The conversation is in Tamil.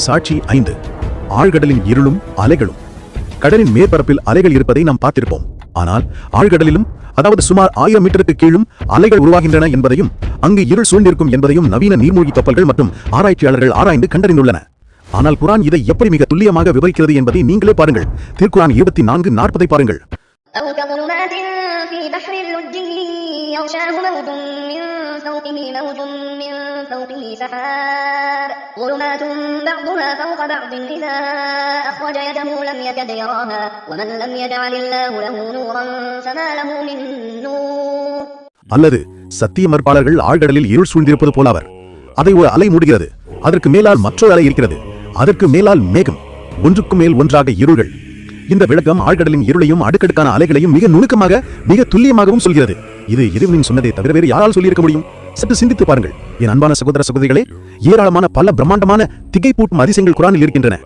சாட்சி 5. ஆழ்கடலின் இருளும் அலைகளும். கடலின் மேற்பரப்பில் அலைகள் இருப்பதை நாம் பார்த்திருப்போம். ஆனால் ஆழ்கடலிலும், அதாவது சுமார் 1000 மீட்டருக்கு கீழும் அலைகள் உருவாகின்றன என்பதையும் அங்கு இருள் சூழ்ந்திருக்கும் என்பதையும் நவீன நீர்மூழ்கி கப்பல்கள் மற்றும் ஆராய்ச்சியாளர்கள் ஆராய்ந்து கண்டறிந்துள்ளன. ஆனால் குர்ஆன் இதை எப்படி மிக துல்லியமாக விவரிக்கிறது என்பதை நீங்களே பாருங்கள். திருக்குர்ஆன் 24:40 பாருங்கள். أو كظلمات في بحر لجي يغشاه موج من فوقه موج من فوقه سحاب ظلمات بعضها فوق بعض إذا أخرج يده لم يكد يراها ومن لم يجعل الله له نورا فما له من نور. அல்லது சத்திய மறுப்பாளர்கள் ஆழ்கடலில் இருள் சூழ்ந்திருப்பது போல அவர். அதை ஒரு அலை மூடுகிறது, அதற்கு மேலால் மற்றொரு அலை இருக்கிறது, அதற்கு மேலால் மேகம், ஒன்றுக்கு மேல் ஒன்றாக இருள்கள். இந்த விளக்கம் ஆழ்கடலின் இருளையும் அடுக்கடுக்கான அலைகளையும் மிக நுணுக்கமாக, மிக துல்லியமாகவும் சொல்கிறது. இது இறைவனின் சொன்னதை தவிர வேறு யாரால் சொல்லியிருக்க முடியும்? சற்று சிந்தித்து பாருங்கள் என் அன்பான சகோதர சகோதரிகளே. ஏராளமான பல பிரம்மாண்டமான திகைப்பூட்டும் அதிசயங்கள் குர்ஆனில் இருக்கின்றன.